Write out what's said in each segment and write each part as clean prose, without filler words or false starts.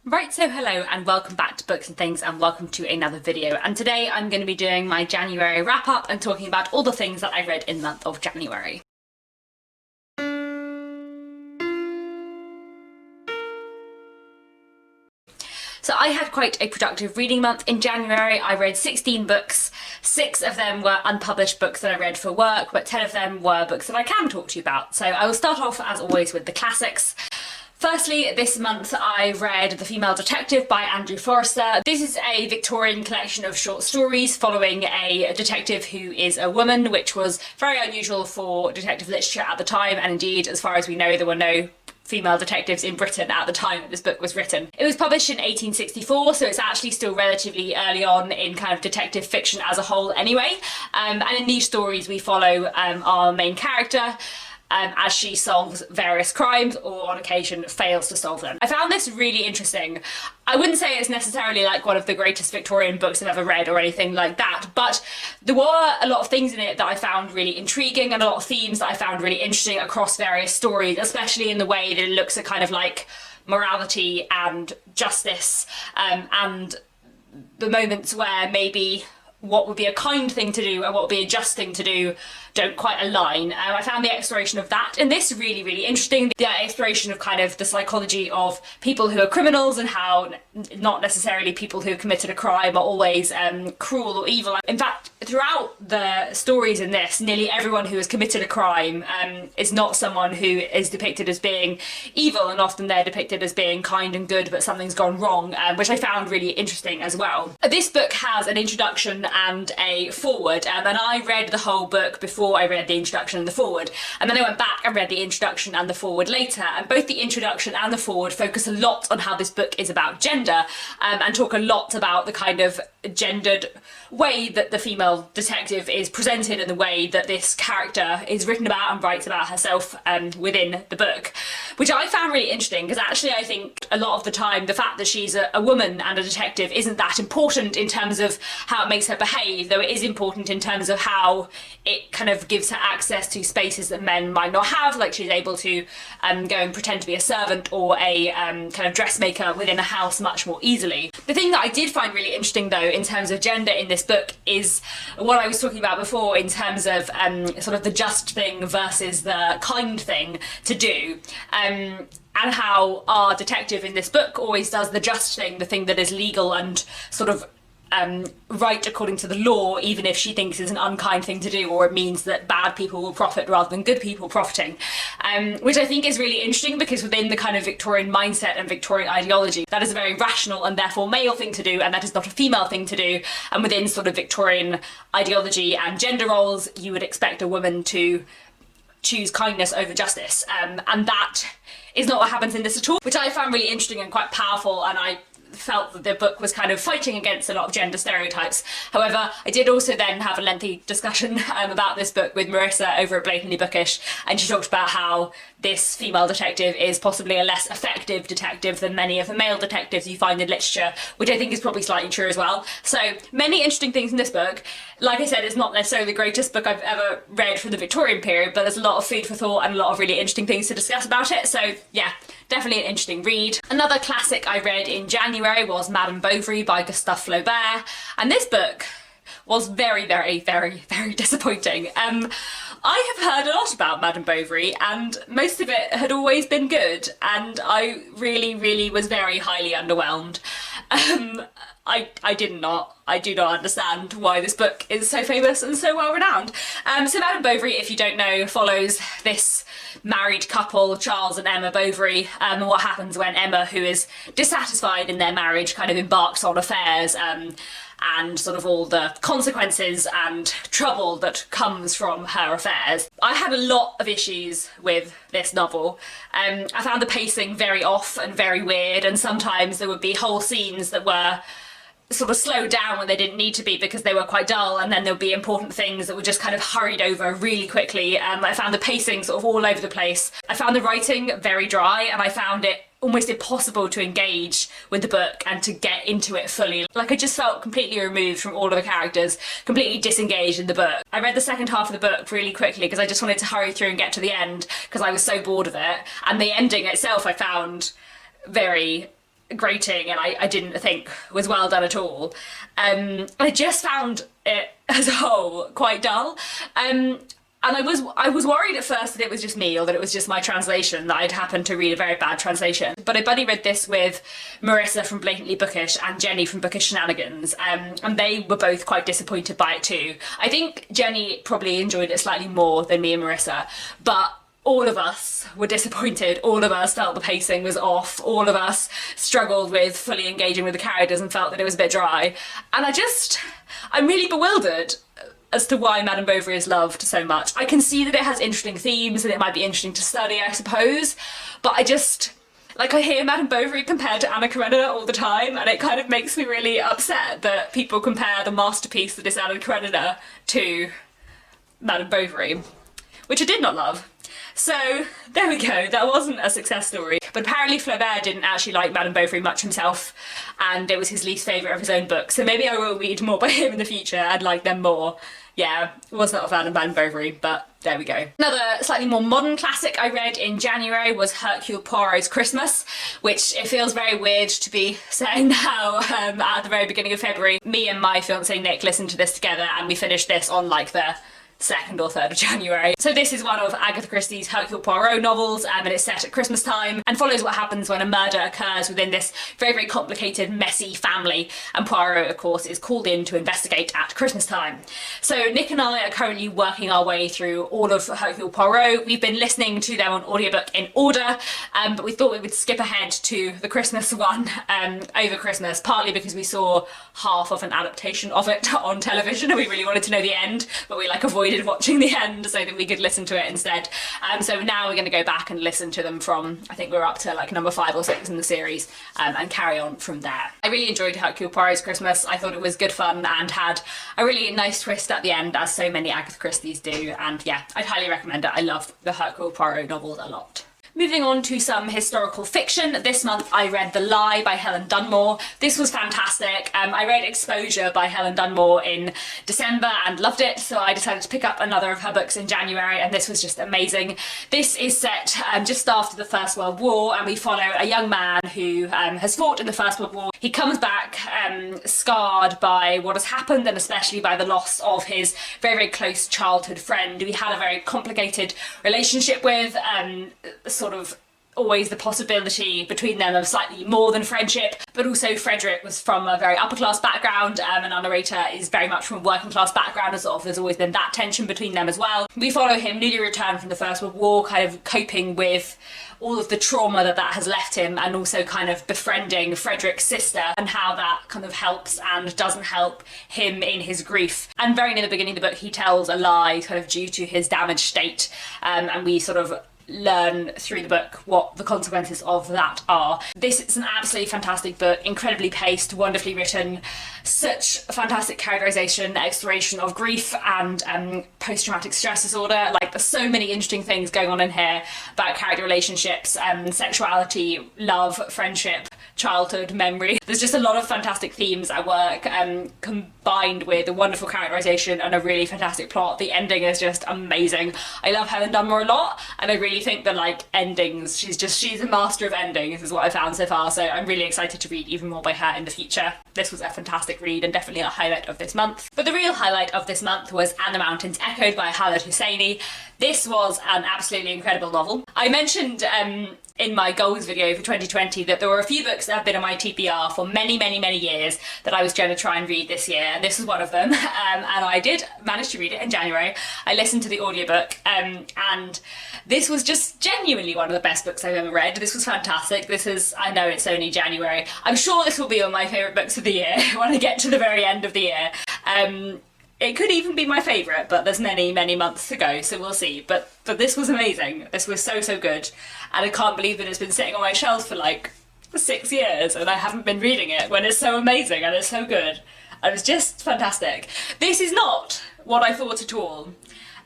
Right, so hello and welcome back to Books and Things and welcome to another video. And today I'm going to be doing my January wrap up and talking about all the things that I read in the month of January. So I had quite a productive reading month in January. I read 16 books. 6 of them were unpublished books that I read for work, but 10 of them were books that I can talk to you about. So I will start off, as always, with the classics. Firstly, this month I read The Female Detective by Andrew Forster. This is a Victorian collection of short stories following a detective who is a woman, which was very unusual for detective literature at the time, and indeed, as far as we know, there were no female detectives in Britain at the time that this book was written. It was published in 1864, so it's actually still relatively early on in kind of detective fiction as a whole anyway. And in these stories we follow our main character as she solves various crimes or on occasion fails to solve them. I found this really interesting. I wouldn't say it's necessarily like one of the greatest Victorian books I've ever read or anything like that, but there were a lot of things in it that I found really intriguing and a lot of themes that I found really interesting across various stories, especially in the way that it looks at kind of like morality and justice and the moments where maybe what would be a kind thing to do and what would be a just thing to do don't quite align. I found the exploration of that in this really, really interesting. The exploration of kind of the psychology of people who are criminals and how not necessarily people who have committed a crime are always cruel or evil. In fact, throughout the stories in this, nearly everyone who has committed a crime is not someone who is depicted as being evil, and often they're depicted as being kind and good, but something's gone wrong, which I found really interesting as well. This book has an introduction and a foreword, and I read the whole book before I read the introduction and the foreword, and then I went back and read the introduction and the foreword later, and both the introduction and the foreword focus a lot on how this book is about gender and talk a lot about the kind of gendered way that the female detective is presented and the way that this character is written about and writes about herself within the book, which I found really interesting because actually I think a lot of the time the fact that she's a woman and a detective isn't that important in terms of how it makes her behave, though it is important in terms of how it kind of gives her access to spaces that men might not have, like she's able to go and pretend to be a servant or a kind of dressmaker within a house much more easily. The thing that I did find really interesting though in terms of gender in this book is what I was talking about before in terms of sort of the just thing versus the kind thing to do. And how our detective in this book always does the just thing, the thing that is legal and sort of right according to the law, even if she thinks it's an unkind thing to do or it means that bad people will profit rather than good people profiting, which I think is really interesting because within the kind of Victorian mindset and Victorian ideology, that is a very rational and therefore male thing to do, and that is not a female thing to do. And within sort of Victorian ideology and gender roles, you would expect a woman to choose kindness over justice, and that is not what happens in this at all, which I found really interesting and quite powerful, and I felt that the book was kind of fighting against a lot of gender stereotypes. However, I did also then have a lengthy discussion about this book with Murata over at Blatantly Bookish, and she talked about how this female detective is possibly a less effective detective than many of the male detectives you find in literature, which I think is probably slightly true as well. So many interesting things in this book. Like I said, it's not necessarily the greatest book I've ever read from the Victorian period, but there's a lot of food for thought and a lot of really interesting things to discuss about it. So yeah, definitely an interesting read. Another classic I read in January was Madame Bovary by Gustave Flaubert, and this book was very, very, very, very disappointing. I have heard a lot about Madame Bovary and most of it had always been good, and I really, really was very highly underwhelmed. I do not understand why this book is so famous and so well renowned. So Madame Bovary, if you don't know, follows this married couple, Charles and Emma Bovary, and what happens when Emma, who is dissatisfied in their marriage, kind of embarks on affairs, and sort of all the consequences and trouble that comes from her affairs. I had a lot of issues with this novel. I found the pacing very off and very weird, and sometimes there would be whole scenes that were sort of slowed down when they didn't need to be because they were quite dull, and then there'll be important things that were just kind of hurried over really quickly. I found the pacing sort of all over the place. I found the writing very dry, and I found it almost impossible to engage with the book and to get into it fully. Like, I just felt completely removed from all of the characters, completely disengaged in the book. I read the second half of the book really quickly because I just wanted to hurry through and get to the end because I was so bored of it, and the ending itself I found very grating and I didn't think was well done at all. I just found it as a whole quite dull. And I was worried at first that it was just me or that it was just my translation, that I'd happened to read a very bad translation. But I buddy read this with Marissa from Blatantly Bookish and Jenny from Bookish Shenanigans, and they were both quite disappointed by it too. I think Jenny probably enjoyed it slightly more than me and Marissa, but all of us were disappointed, all of us felt the pacing was off, all of us struggled with fully engaging with the characters and felt that it was a bit dry. And I'm really bewildered as to why Madame Bovary is loved so much. I can see that it has interesting themes and it might be interesting to study, I suppose, but I hear Madame Bovary compared to Anna Karenina all the time, and it kind of makes me really upset that people compare the masterpiece that is Anna Karenina to Madame Bovary, which I did not love. So there we go, that wasn't a success story. But apparently Flaubert didn't actually like Madame Bovary much himself, and it was his least favourite of his own books, so maybe I will read more by him in the future and like them more. Yeah, was not a fan of Madame Bovary, but there we go. Another slightly more modern classic I read in January was Hercule Poirot's Christmas, which it feels very weird to be saying now at the very beginning of February. Me and my fiancé Nick listened to this together and we finished this on like the 2nd or 3rd of January. So this is one of Agatha Christie's Hercule Poirot novels, and it's set at Christmas time and follows what happens when a murder occurs within this very, very complicated, messy family, and Poirot, of course, is called in to investigate at Christmas time. So Nick and I are currently working our way through all of Hercule Poirot. We've been listening to them on audiobook in order, but we thought we would skip ahead to the Christmas one over Christmas, partly because we saw half of an adaptation of it on television and we really wanted to know the end, but we avoided watching the end so that we could listen to it instead. So now we're going to go back and listen to them from, I think we're up to number 5 or 6 in the series, and carry on from there. I really enjoyed Hercule Poirot's Christmas. I thought it was good fun and had a really nice twist at the end, as so many Agatha Christie's do, and yeah, I'd highly recommend it. I love the Hercule Poirot novels a lot. Moving on to some historical fiction. This month I read The Lie by Helen Dunmore. This was fantastic. I read Exposure by Helen Dunmore in December and loved it, so I decided to pick up another of her books in January, and this was just amazing. This is set just after the First World War, and we follow a young man who has fought in the First World War. He comes back scarred by what has happened, and especially by the loss of his very, very close childhood friend who he had a very complicated relationship with, sort of always the possibility between them of slightly more than friendship, but also Frederick was from a very upper class background, and our narrator is very much from a working class background, and there's always been that tension between them as well. We follow him newly returned from the First World War, kind of coping with all of the trauma that has left him, and also kind of befriending Frederick's sister and how that kind of helps and doesn't help him in his grief. And very near the beginning of the book he tells a lie kind of due to his damaged state, and we sort of learn through the book what the consequences of that are. This is an absolutely fantastic book, incredibly paced, wonderfully written, such fantastic characterization, exploration of grief and post-traumatic stress disorder. There's so many interesting things going on in here about character relationships, sexuality, love, friendship, childhood, memory. There's just a lot of fantastic themes at work, combined with a wonderful characterization and a really fantastic plot. The ending is just amazing. I love Helen Dunmore a lot, and I really think that endings, she's a master of endings is what I found so far, so I'm really excited to read even more by her in the future. This was a fantastic read and definitely a highlight of this month. But the real highlight of this month was And the Mountains Echoed by Khaled Hosseini. This was an absolutely incredible novel. I mentioned in my goals video for 2020 that there were a few books that have been on my TBR for many, many, many years that I was going to try and read this year, and this was one of them, and I did manage to read it in January. I listened to the audiobook, and this was just genuinely one of the best books I've ever read. This was fantastic. I know it's only January. I'm sure this will be on my favourite books of the year when I get to the very end of the year. It could even be my favourite, but there's many, many months to go, so we'll see. But this was amazing. This was so, so good. And I can't believe that it's been sitting on my shelf for 6 years and I haven't been reading it when it's so amazing and it's so good. And it's just fantastic. This is not what I thought at all.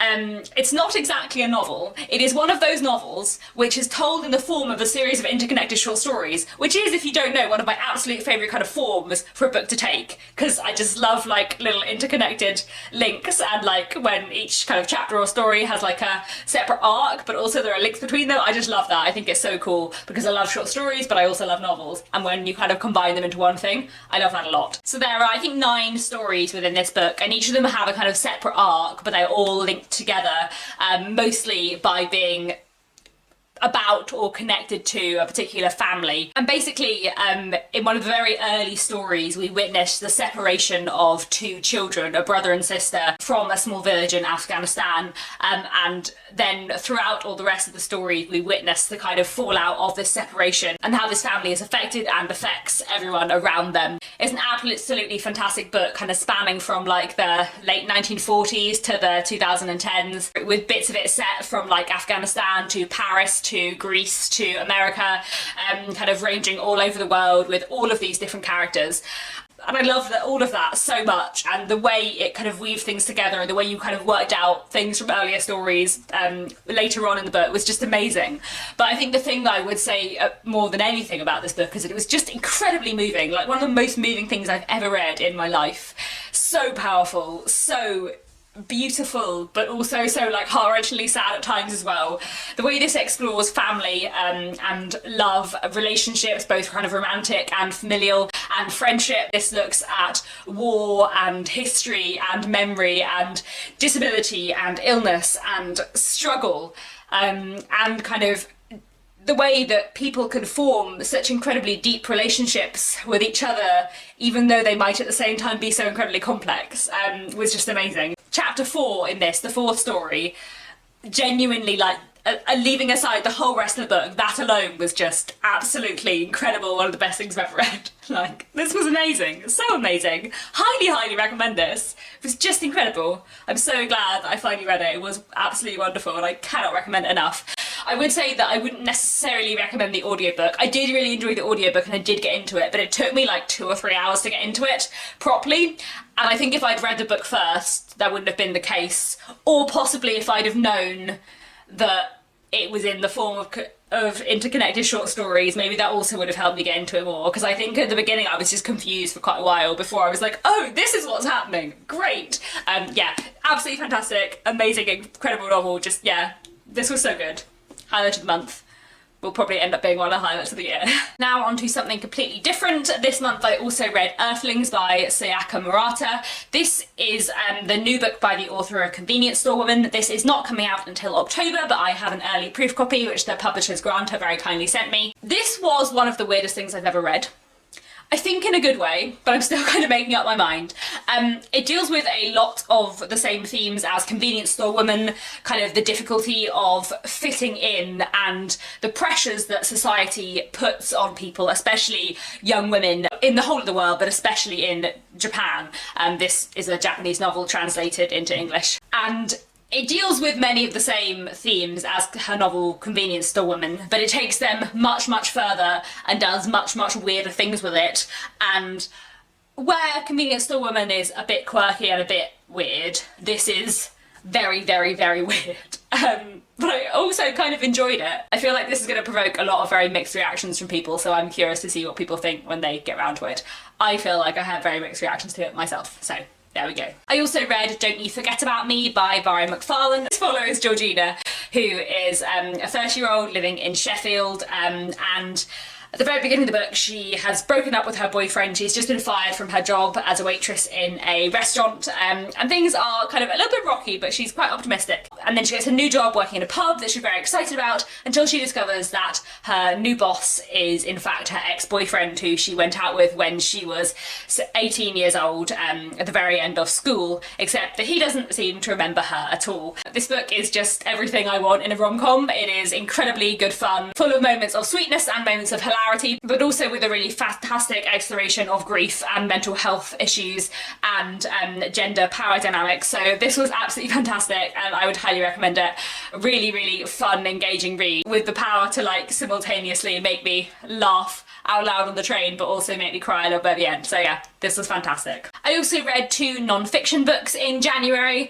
It's not exactly a novel. It is one of those novels which is told in the form of a series of interconnected short stories, which is, if you don't know, one of my absolute favourite kind of forms for a book to take, because I just love like little interconnected links, and like when each kind of chapter or story has like a separate arc, but also there are links between them. I just love that. I think it's so cool because I love short stories, but I also love novels, and when you kind of combine them into one thing, I love that a lot. So there are, I think, 9 stories within this book, and each of them have a kind of separate arc, but they're all linked together, mostly by being about or connected to a particular family. And basically, in one of the very early stories, we witness the separation of 2 children, a brother and sister, from a small village in Afghanistan. And then throughout all the rest of the story, we witness the kind of fallout of this separation and how this family is affected and affects everyone around them. It's an absolutely fantastic book, kind of spanning from like the late 1940s to the 2010s, with bits of it set from like Afghanistan to Paris to Greece to America, kind of ranging all over the world with all of these different characters. And I love all of that so much, and the way it kind of weaved things together and the way you kind of worked out things from earlier stories later on in the book was just amazing. But I think the thing that I would say more than anything about this book is that it was just incredibly moving, like one of the most moving things I've ever read in my life. So powerful, so beautiful, but also so like heart-wrenchingly sad at times as well. The way this explores family and love, relationships, both kind of romantic and familial, and friendship. This looks at war and history and memory and disability and illness and struggle, and kind of the way that people can form such incredibly deep relationships with each other, even though they might at the same time be so incredibly complex, was just amazing. Chapter 4 in this, the 4th story, genuinely, like, leaving aside the whole rest of the book, that alone was just absolutely incredible, one of the best things I've ever read. Like, this was amazing, so amazing. Highly recommend this. It was just incredible. I'm so glad that I finally read it. It was absolutely wonderful, and I cannot recommend it enough. I would say that I wouldn't necessarily recommend the audiobook. I did really enjoy the audiobook and I did get into it, but it took me like 2 or 3 hours to get into it properly. And I think if I'd read the book first, that wouldn't have been the case. Or possibly if I'd have known that it was in the form of interconnected short stories, maybe that also would have helped me get into it more, because I think at the beginning I was just confused for quite a while before I was like, oh, this is what's happening, great. Yeah, absolutely fantastic, amazing, incredible novel, just, yeah, this was so good. Highlight of the month. Will probably end up being one of the highlights of the year. Now on to something completely different. This month I also read Earthlings by Sayaka Murata. This is the new book by the author of Convenience Store Woman. This is not coming out until October, but I have an early proof copy which the publishers Granta very kindly sent me. This was one of the weirdest things I've ever read. I think in a good way, but I'm still kind of making up my mind. It deals with a lot of the same themes as Convenience Store Woman, kind of the difficulty of fitting in and the pressures that society puts on people, especially young women in the whole of the world, but especially in Japan. This is a Japanese novel translated into English. And it deals with many of the same themes as her novel Convenience Store Woman, but it takes them much further and does much weirder things with it. And where Convenience Store Woman is a bit quirky and a bit weird, this is very weird. But I also kind of enjoyed it. I feel like this is going to provoke a lot of very mixed reactions from people, so I'm curious to see what people think when they get around to it. I feel like I had very mixed reactions to it myself, so there we go. I also read Don't You Forget About Me by Bovary McFarland. This follows Georgina, who is a 30-year-old living in Sheffield, and at the very beginning of the book, she has broken up with her boyfriend. She's just been fired from her job as a waitress in a restaurant, and things are kind of a little bit rocky, but she's quite optimistic. And then she gets a new job working in a pub that she's very excited about, until she discovers that her new boss is in fact her ex-boyfriend, who she went out with when she was 18 years old, at the very end of school, except that he doesn't seem to remember her at all. This book is just everything I want in a rom-com. It is incredibly good fun, full of moments of sweetness and moments of hilarity, but also with a really fantastic exploration of grief and mental health issues and gender power dynamics. So this was absolutely fantastic, and I would highly recommend it. Really fun, engaging read with the power to like simultaneously make me laugh out loud on the train, but also make me cry a little bit at the end. So yeah, this was fantastic. I also read 2 non-fiction books in January.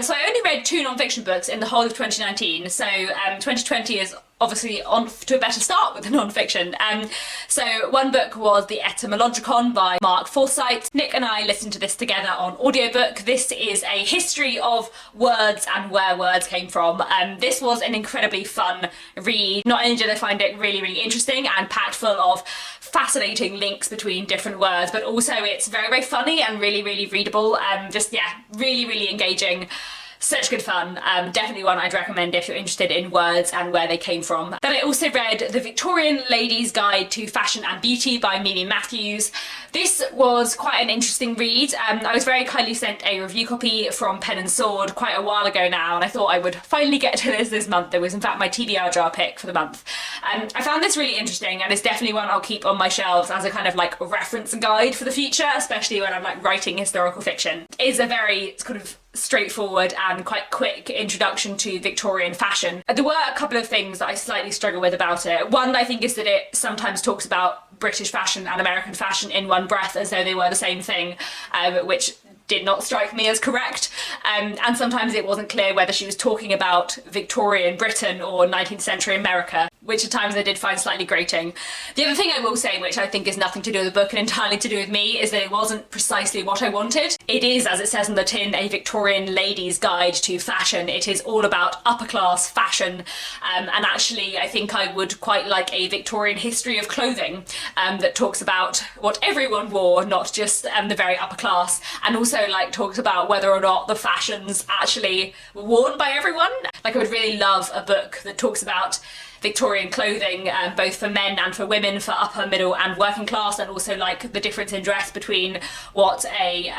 So I only read 2 non-fiction books in the whole of 2019. So 2020 is obviously on to a better start with the non-fiction. So one book was The Etymological by Foresight. Nick and I listened to this together on audiobook. This is a history of words and where words came from. This was an incredibly fun read. Not only did I find it really, really interesting and packed full of fascinating links between different words, but also it's very, very funny and really, really readable. Just, yeah, really, really engaging. Such good fun. Definitely one I'd recommend if you're interested in words and where they came from. Then I also read The Victorian Lady's Guide to Fashion and Beauty by Mimi Matthews. This was quite an interesting read. I was very kindly sent a review copy from Pen and Sword quite a while ago now, and I thought I would finally get to this month. It was in fact my TBR jar pick for the month. I found this really interesting, and it's definitely one I'll keep on my shelves as a kind of like reference guide for the future, especially when I'm like writing historical fiction. It's a very kind of straightforward and quite quick introduction to Victorian fashion. There were a couple of things that I slightly struggle with about it. One, I think, is that it sometimes talks about British fashion and American fashion in one breath as though they were the same thing, which did not strike me as correct. And sometimes it wasn't clear whether she was talking about Victorian Britain or 19th century America, which at times I did find slightly grating. The other thing I will say, which I think is nothing to do with the book and entirely to do with me, is that it wasn't precisely what I wanted. It is, as it says on the tin, a Victorian lady's guide to fashion. It is all about upper class fashion, and actually I think I would quite like a Victorian history of clothing that talks about what everyone wore, not just the very upper class, and also like talks about whether or not the fashions actually were worn by everyone. Like I would really love a book that talks about Victorian clothing, both for men and for women, for upper, middle and working class, and also like the difference in dress between what a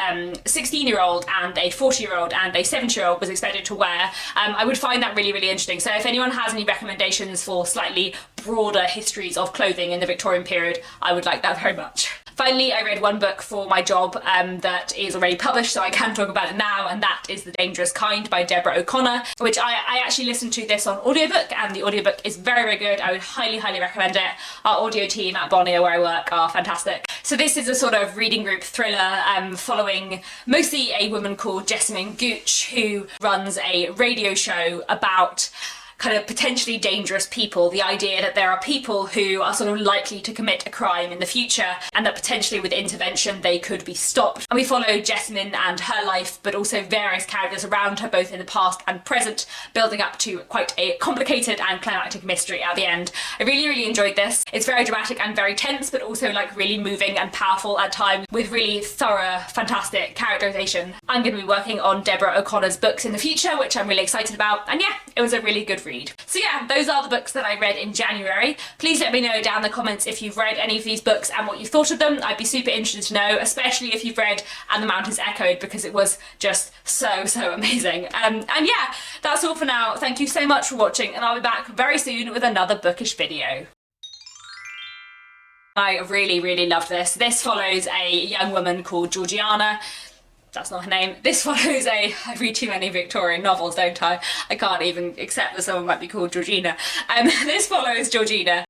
16-year-old and a 40-year-old and a 70-year-old was expected to wear. I would find that really, really interesting. So if anyone has any recommendations for slightly broader histories of clothing in the Victorian period, I would like that very much. Finally, I read one book for my job that is already published, so I can talk about it now, and that is The Dangerous Kind by Deborah O'Connor, which I actually listened to this on audiobook, and the audiobook is very, very good. I would highly, highly recommend it. Our audio team at Bonnier, where I work, are fantastic. So this is a sort of reading group thriller following mostly a woman called Jessamine Gooch, who runs a radio show about kind of potentially dangerous people, the idea that there are people who are sort of likely to commit a crime in the future and that potentially with intervention they could be stopped. And we follow Jessamine and her life, but also various characters around her, both in the past and present, building up to quite a complicated and climactic mystery at the end. I really, really enjoyed this. It's very dramatic and very tense, but also like really moving and powerful at times with really thorough, fantastic characterization. I'm going to be working on Deborah O'Connor's books in the future, which I'm really excited about. And yeah, it was a really good read. So yeah, those are the books that I read in January. Please let me know down in the comments if you've read any of these books and what you thought of them. I'd be super interested to know, especially if you've read And the Mountains Echoed, because it was just so, so amazing. And yeah, that's all for now. Thank you so much for watching, and I'll be back very soon with another bookish video. I really, really loved this. This follows a young woman called Georgiana. That's not her name. This follows I read too many Victorian novels, don't I? I can't even accept that someone might be called Georgina. This follows Georgina,